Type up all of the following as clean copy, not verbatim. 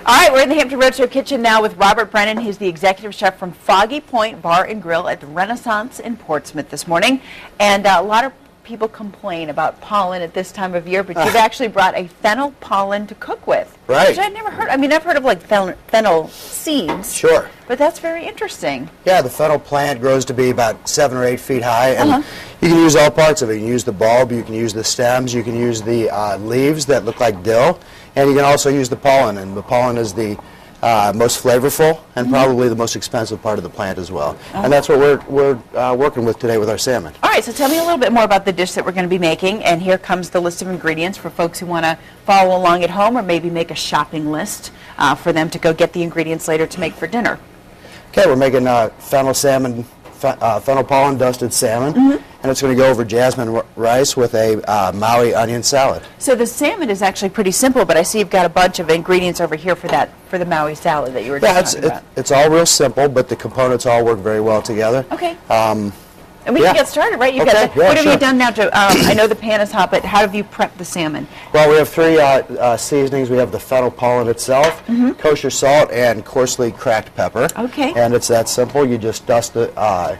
All right, we're in the Hampton Roadshow kitchen now with Robert Brennan. He's the executive chef from Foggy Point Bar and Grill at the Renaissance in Portsmouth this morning. And a lot of people complain about pollen at this time of year, but you've actually brought a fennel pollen to cook with. Right. Which I've never heard. I mean, I've heard of like fennel seeds. Sure. But that's very interesting. Yeah, the fennel plant grows to be about 7 or 8 feet high, and you can use all parts of it. You can use the bulb, you can use the stems, you can use the leaves that look like dill, and you can also use the pollen. And the pollen is the most flavorful and probably the most expensive part of the plant as well. And that's what we're working with today with our salmon. All right, so tell me a little bit more about the dish that we're going to be making. And here comes the list of ingredients for folks who want to follow along at home or maybe make a shopping list for them to go get the ingredients later to make for dinner. Okay, we're making fennel pollen dusted salmon, and it's going to go over jasmine rice with a Maui onion salad. So the salmon is actually pretty simple, but I see you've got a bunch of ingredients over here for the Maui salad that you were just talking about. It's all real simple, but the components all work very well together. Okay. And we can get started, right? What have you done now to, I know the pan is hot, but how have you prepped the salmon? Well, we have 3 seasonings. We have the fennel pollen itself, kosher salt, and coarsely cracked pepper. Okay. And it's that simple. You just dust the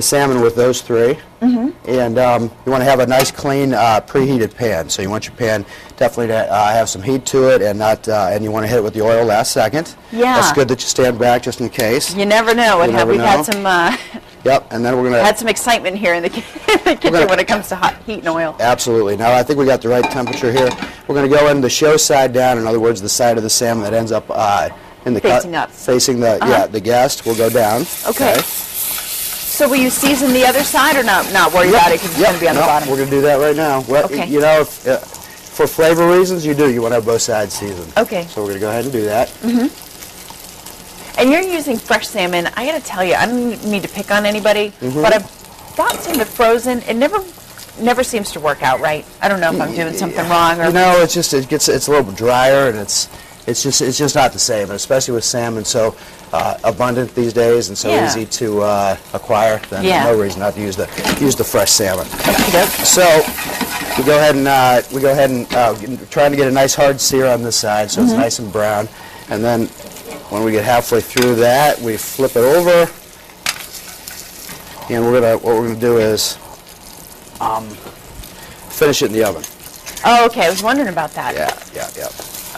salmon with those 3. And you want to have a nice, clean, preheated pan. So you want your pan definitely to have some heat to it, and and you want to hit it with the oil last second. Yeah. That's good that you stand back just in case. You never know. We've had some... Yep, and then we're going to... Had some excitement here in the kitchen when it comes to hot heat and oil. Absolutely. Now, I think we got the right temperature here. We're going to go in the show side down, in other words, the side of the salmon that ends up in the facing up. Facing the, the guest. We'll go down. Okay. So will you season the other side or not worry about it because it's going to be on the bottom? We're going to do that right now. Well, okay. You know, for flavor reasons, you want to have both sides seasoned. Okay. So we're going to go ahead and do that. And you're using fresh salmon. I got to tell you, I don't mean to pick on anybody, but I've bought some that's frozen. It never seems to work out right. I don't know if I'm doing something wrong. Or you know, it's a little drier, and it's just not the same. And especially with salmon so abundant these days and so easy to acquire, then no reason not to use the fresh salmon. So we go ahead and trying to get a nice hard sear on this side, so it's nice and brown, and then when we get halfway through that, we flip it over, and what we're gonna do is finish it in the oven. Oh, okay. I was wondering about that. Yeah.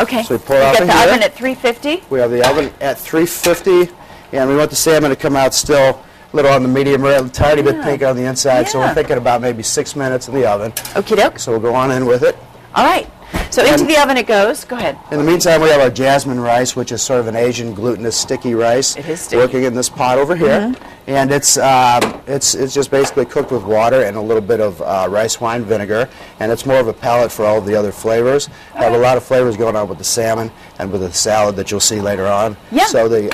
Okay. So we pour it out in here. Oven at 350. We have the oven at 350, and we want the salmon to come out still a little on the medium rare, a tiny bit pink on the inside. So we're thinking about maybe 6 minutes in the oven. Okie doke. So we'll go on in with it. All right. So into the oven it goes. Go ahead. In the meantime, we have our jasmine rice, which is sort of an Asian glutinous sticky rice. It is sticky. Working in this pot over here, and it's just basically cooked with water and a little bit of rice wine vinegar, and it's more of a palate for all of the other flavors. Have a lot of flavors going on with the salmon and with the salad that you'll see later on. Yeah. So the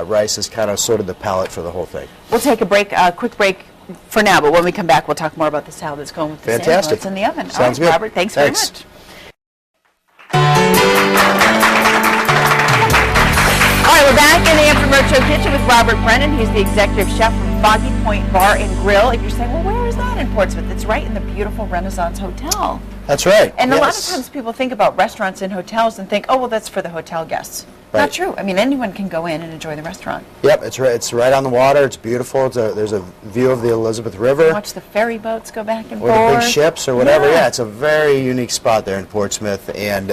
rice is kind of sort of the palate for the whole thing. We'll take a quick break for now, but when we come back, we'll talk more about the salad that's going with the salmon. It's in the oven. Sounds good. Robert, thanks very much. All right, we're back in the Hampton Roadshow kitchen with Robert Brennan. He's the executive chef from Foggy Point Bar and Grill. And you're saying, well, where is that in Portsmouth? It's right in the beautiful Renaissance Hotel. That's right. And a lot of times people think about restaurants in hotels and think, oh, well, that's for the hotel guests. Right. Not true. I mean, anyone can go in and enjoy the restaurant. Yep, it's right on the water. It's beautiful. There's a view of the Elizabeth River. Watch the ferry boats go back and forth. Or the big ships or whatever. Yeah, it's a very unique spot there in Portsmouth, and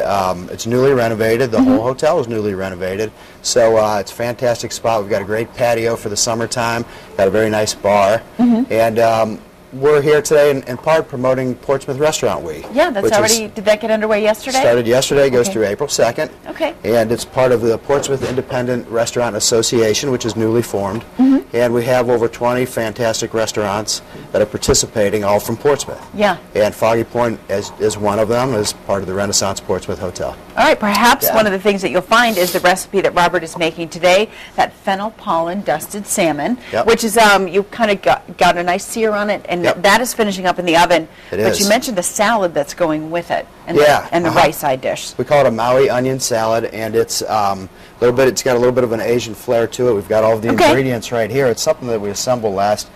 it's newly renovated. The whole hotel is newly renovated. So it's a fantastic spot. We've got a great patio for the summertime. Got a very nice bar. And we're here today in part promoting Portsmouth Restaurant Week. Yeah, that's already, did that get underway yesterday? Started yesterday, goes through April 2nd. Okay. And it's part of the Portsmouth Independent Restaurant Association, which is newly formed. And we have over 20 fantastic restaurants that are participating, all from Portsmouth. Yeah. And Foggy Point is one of them, as part of the Renaissance Portsmouth Hotel. All right, perhaps one of the things that you'll find is the recipe that Robert is making today, that fennel pollen dusted salmon, which is, you kind of got a nice sear on it, and that is finishing up in the oven. But you mentioned the salad that's going with it, and the rice side dish. We call it a Maui onion salad, and it's it's got a little bit of an Asian flair to it. We've got all of the ingredients right here. It's something that we assembled last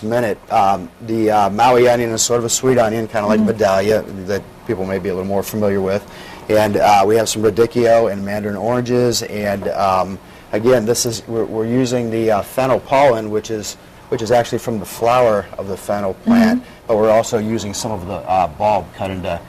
minute. The Maui onion is sort of a sweet onion, kind of like Vidalia, that people may be a little more familiar with. And we have some radicchio and mandarin oranges. And again, we're using the fennel pollen, which is actually from the flower of the fennel plant, but we're also using some of the bulb cut into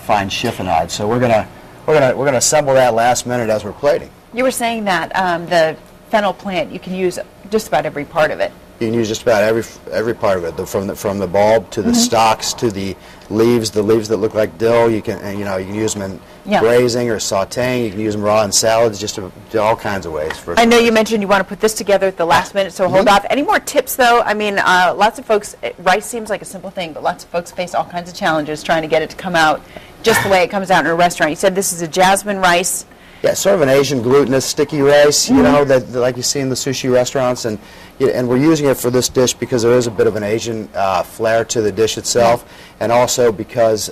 fine chiffonade. So we're gonna assemble that last minute as we're plating. You were saying that the fennel plant, you can use just about every part of it. You can use just about every part of it, from the bulb to the stalks to the leaves that look like dill. You can you can use them in braising or sautéing. You can use them raw in salads, just all kinds of ways. I know you mentioned you want to put this together at the last minute, so hold off. Any more tips, though? I mean, lots of folks, rice seems like a simple thing, but lots of folks face all kinds of challenges trying to get it to come out just the way it comes out in a restaurant. You said this is a jasmine rice. Yeah, sort of an Asian glutinous sticky rice, you know, that like you see in the sushi restaurants, and we're using it for this dish because there is a bit of an Asian flair to the dish itself, and also because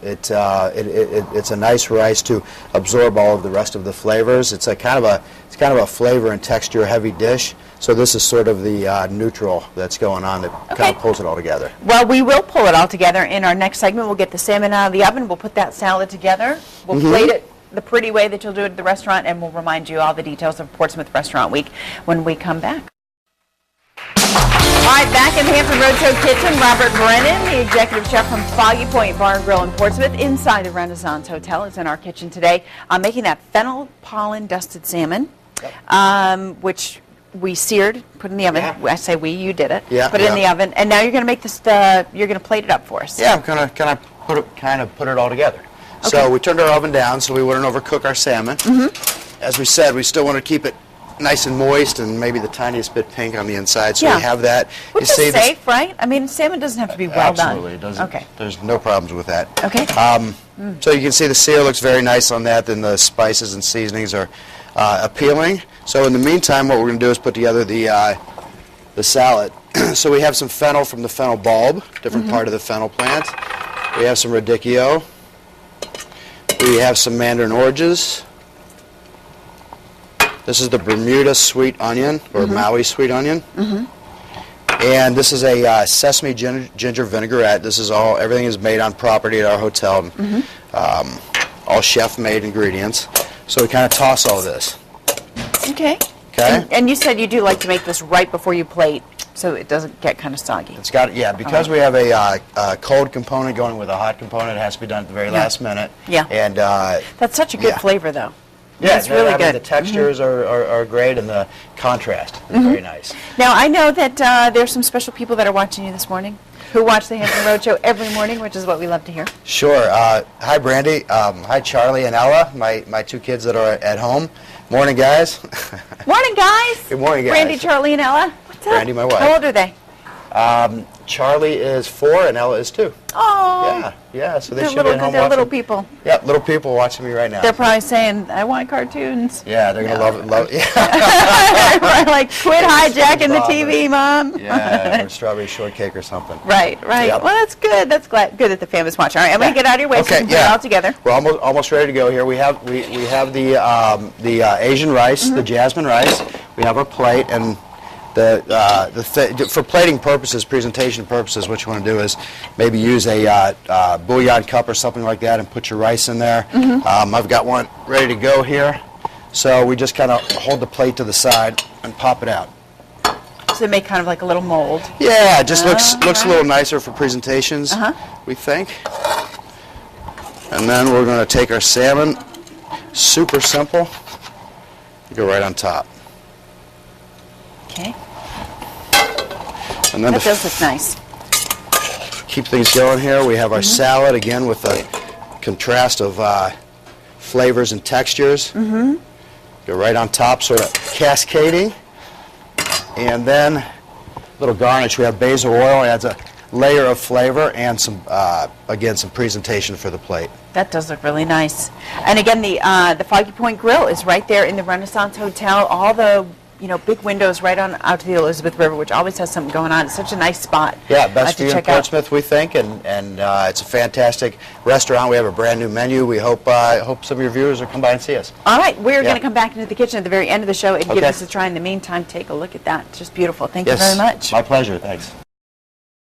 it's a nice rice to absorb all of the rest of the flavors. It's kind of a flavor and texture heavy dish. So this is sort of the neutral that's going on that kind of pulls it all together. Well, we will pull it all together in our next segment. We'll get the salmon out of the oven. We'll put that salad together. We'll plate it the pretty way that you'll do it at the restaurant, and we'll remind you all the details of Portsmouth Restaurant Week when we come back. All right, back in the Hampton Roadshow kitchen, Robert Brennan, the executive chef from Foggy Point Bar and Grill in Portsmouth, inside the Renaissance Hotel, is in our kitchen today, making that fennel pollen dusted salmon, which we seared, put in the oven. Yeah. I say we, you did it. Yeah. Put it in the oven, and now you're going to make this. You're going to plate it up for us. Yeah, I'm going to kind of put it all together. Okay. So we turned our oven down so we wouldn't overcook our salmon. As we said, we still want to keep it nice and moist and maybe the tiniest bit pink on the inside. So we have that. Which is safe, right? I mean, salmon doesn't have to be well done. Absolutely, it doesn't. Okay. There's no problems with that. Okay. So you can see the sear looks very nice on that. Then the spices and seasonings are appealing. So in the meantime, what we're going to do is put together the salad. So we have some fennel from the fennel bulb, different part of the fennel plant. We have some radicchio. We have some mandarin oranges. This is the Bermuda sweet onion, or Maui sweet onion. And this is a sesame ginger vinaigrette. This is everything is made on property at our hotel. All chef-made ingredients. So we kind of toss all this. Okay. Okay. And you said you do like to make this right before you plate, so it doesn't get kind of soggy. It's got, because we have a cold component going with a hot component, it has to be done at the very last minute. Yeah. And that's such a good flavor, though. Yeah, it's really good. The textures are great, and the contrast is very nice. Now, I know that there's some special people that are watching you this morning who watch the Hampton Roadshow every morning, which is what we love to hear. Sure. Hi, Brandy. Hi, Charlie and Ella, my two kids that are at home. Morning, guys. Morning, guys. Good morning, guys. Brandy, Charlie, and Ella. What's up? Brandy, my wife. How old are they? Charlie is 4 and Ella is 2. Oh. Yeah. So they should be at home watching. They're little people. Yeah, little people watching me right now. They're probably saying, "I want cartoons." Yeah, they're gonna love it. Yeah. Like, quit hijacking the TV, Mom. Yeah, or strawberry shortcake or something. Right. Yep. Well, that's good. That's good that the family's watching. All right, I'm gonna get out of your way so we can put it all together. We're almost ready to go here. We have the Asian rice, the jasmine rice. We have our plate, and for plating purposes, presentation purposes, what you want to do is maybe use a bouillon cup or something like that and put your rice in there. I've got one ready to go here. So we just kind of hold the plate to the side and pop it out. So make kind of like a little mold. Yeah, it just looks a little nicer for presentations, we think. And then we're going to take our salmon, super simple, go right on top. Okay. And then that does look nice. Keep things going here. We have our salad, again, with a contrast of flavors and textures. Go right on top, sort of cascading. And then a little garnish. We have basil oil. It adds a layer of flavor and some, again, some presentation for the plate. That does look really nice. And again, the Foggy Point Grill is right there in the Renaissance Hotel. All the big windows right on out to the Elizabeth River, which always has something going on. It's such a nice spot. Yeah, best view in Portsmouth, we think, and it's a fantastic restaurant. We have a brand new menu. We hope some of your viewers will come by and see us. All right, we're going to come back into the kitchen at the very end of the show and give this a try. In the meantime, take a look at that. It's just beautiful. Thank you very much. My pleasure. Thanks.